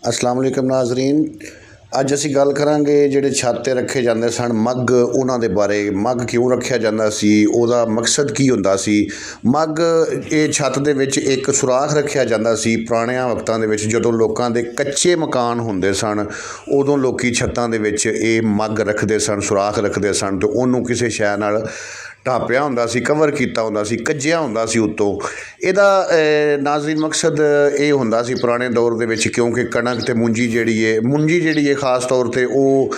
अस्सलाम वालेकुम नाज़रीन। ਅੱਜ ਅਸੀਂ ਗੱਲ ਕਰਾਂਗੇ ਜਿਹੜੇ ਛੱਤ 'ਤੇ ਰੱਖੇ ਜਾਂਦੇ ਸਨ ਮੱਗ, ਉਹਨਾਂ ਦੇ ਬਾਰੇ। ਮੱਗ ਕਿਉਂ ਰੱਖਿਆ ਜਾਂਦਾ ਸੀ, ਉਹਦਾ ਮਕਸਦ ਕੀ ਹੁੰਦਾ ਸੀ। ਮੱਗ ਇਹ ਛੱਤ ਦੇ ਵਿੱਚ ਇੱਕ ਸੁਰਾਖ ਰੱਖਿਆ ਜਾਂਦਾ ਸੀ ਪੁਰਾਣਿਆਂ ਵਕਤਾਂ ਦੇ ਵਿੱਚ, ਜਦੋਂ ਲੋਕਾਂ ਦੇ ਕੱਚੇ ਮਕਾਨ ਹੁੰਦੇ ਸਨ ਉਦੋਂ ਲੋਕ ਛੱਤਾਂ ਦੇ ਵਿੱਚ ਇਹ ਮੱਗ ਰੱਖਦੇ ਸਨ, ਸੁਰਾਖ ਰੱਖਦੇ ਸਨ ਅਤੇ ਉਹਨੂੰ ਕਿਸੇ ਸ਼ੈ ਨਾਲ ਢਾਪਿਆ ਹੁੰਦਾ ਸੀ, ਕਵਰ ਕੀਤਾ ਹੁੰਦਾ ਸੀ, ਕੱਜਿਆ ਹੁੰਦਾ ਸੀ ਉੱਤੋਂ। ਇਹਦਾ ਨਾਜ਼ਰੀਨ ਮਕਸਦ ਇਹ ਹੁੰਦਾ ਸੀ ਪੁਰਾਣੇ ਦੌਰ ਦੇ ਵਿੱਚ, ਕਿਉਂਕਿ ਕਣਕ ਅਤੇ ਮੁੰਜੀ ਜਿਹੜੀ ਹੈ ਖਾਸ ਤੌਰ 'ਤੇ ਉਹ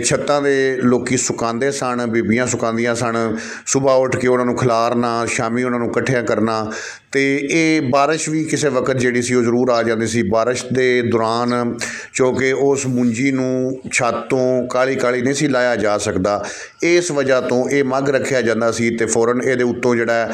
ਛੱਤਾਂ ਦੇ ਲੋਕ ਸੁਕਾਉਂਦੇ ਸਨ, ਬੀਬੀਆਂ ਸੁਕਾਉਂਦੀਆਂ ਸਨ। ਸੁਬਾਹ ਉੱਠ ਕੇ ਉਹਨਾਂ ਨੂੰ ਖਿਲਾਰਨਾ, ਸ਼ਾਮੀ ਉਹਨਾਂ ਨੂੰ ਇਕੱਠਿਆਂ ਕਰਨਾ। ਅਤੇ ਇਹ ਬਾਰਿਸ਼ ਵੀ ਕਿਸੇ ਵਕਤ ਜਿਹੜੀ ਸੀ ਉਹ ਜ਼ਰੂਰ ਆ ਜਾਂਦੀ ਸੀ। ਬਾਰਿਸ਼ ਦੇ ਦੌਰਾਨ ਕਿਉਂਕਿ ਉਸ ਮੁੰਜੀ ਨੂੰ ਛੱਤ ਤੋਂ ਕਾਹਲੀ ਕਾਹਲੀ ਨਹੀਂ ਸੀ ਲਾਇਆ ਜਾ ਸਕਦਾ, ਇਸ ਵਜ੍ਹਾ ਤੋਂ ਇਹ ਮੱਗ ਰੱਖਿਆ ਜਾਂਦਾ ਸੀ ਅਤੇ ਫੌਰਨ ਇਹਦੇ ਉੱਤੋਂ ਜਿਹੜਾ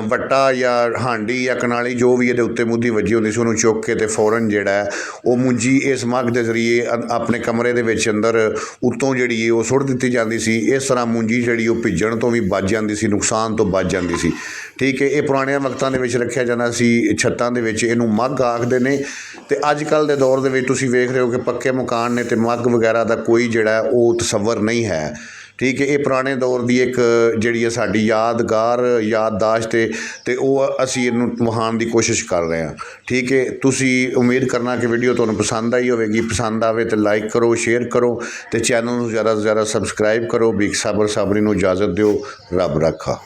ਵੱਟਾ ਜਾਂ ਹਾਂਡੀ ਜਾਂ ਕਨਾਲੀ ਜੋ ਵੀ ਇਹਦੇ ਉੱਤੇ ਮੁੱਧੀ ਵੱਜੀ ਹੁੰਦੀ ਸੀ, ਉਹਨੂੰ ਚੁੱਕ ਕੇ ਅਤੇ ਫੌਰਨ ਜਿਹੜਾ ਉਹ ਮੁੰਜੀ ਇਸ ਮੱਗ ਦੇ ਜ਼ਰੀਏ ਆਪਣੇ ਕਮਰੇ ਦੇ ਵਿੱਚ ਅੰਦਰ ਉੱਤੋਂ ਜਿਹੜੀ ਉਹ ਸੁੱਟ ਦਿੱਤੀ ਜਾਂਦੀ ਸੀ। ਇਸ ਤਰ੍ਹਾਂ ਮੁੰਜੀ ਜਿਹੜੀ ਉਹ ਭਿੱਜਣ ਤੋਂ ਵੀ ਬਚ ਜਾਂਦੀ ਸੀ, ਨੁਕਸਾਨ ਤੋਂ ਬਚ ਜਾਂਦੀ ਸੀ। ਠੀਕ ਹੈ, ਇਹ ਪੁਰਾਣਿਆਂ ਵਕਤਾਂ ਦੇ ਵਿੱਚ ਰੱਖਿਆ ਜਾਂਦਾ ਸੀ ਛੱਤਾਂ ਦੇ ਵਿੱਚ, ਇਹਨੂੰ ਮੱਗ ਆਖਦੇ ਨੇ। ਅਤੇ ਅੱਜ ਕੱਲ੍ਹ ਦੇ ਦੌਰ ਦੇ ਵਿੱਚ ਤੁਸੀਂ ਵੇਖ ਰਹੇ ਹੋ ਕਿ ਪੱਕੇ ਮਕਾਨ ਨੇ ਅਤੇ ਮੱਗ ਵਗੈਰਾ ਦਾ ਕੋਈ ਜਿਹੜਾ ਉਹ ਤਸੱਵਰ ਨਹੀਂ ਹੈ। ਠੀਕ ਹੈ, ਇਹ ਪੁਰਾਣੇ ਦੌਰ ਦੀ ਇੱਕ ਜਿਹੜੀ ਹੈ ਸਾਡੀ ਯਾਦਦਾਸ਼ਤ ਹੈ ਅਤੇ ਉਹ ਅਸੀਂ ਇਹਨੂੰ ਵਿਖਾਉਣ ਦੀ ਕੋਸ਼ਿਸ਼ ਕਰ ਰਹੇ ਹਾਂ। ਠੀਕ ਹੈ, ਤੁਸੀਂ ਉਮੀਦ ਕਰਨਾ ਕਿ ਵੀਡੀਓ ਤੁਹਾਨੂੰ ਪਸੰਦ ਆਈ ਹੋਵੇਗੀ। ਪਸੰਦ ਆਵੇ ਤਾਂ ਲਾਈਕ ਕਰੋ, ਸ਼ੇਅਰ ਕਰੋ ਅਤੇ ਚੈਨਲ ਨੂੰ ਜ਼ਿਆਦਾ ਤੋਂ ਜ਼ਿਆਦਾ ਸਬਸਕ੍ਰਾਈਬ ਕਰੋ। ਬੀਕ ਸਾਬਰ ਸਾਬਰੀ ਨੂੰ ਇਜਾਜ਼ਤ ਦਿਓ। ਰੱਬ ਰਾਖਾ।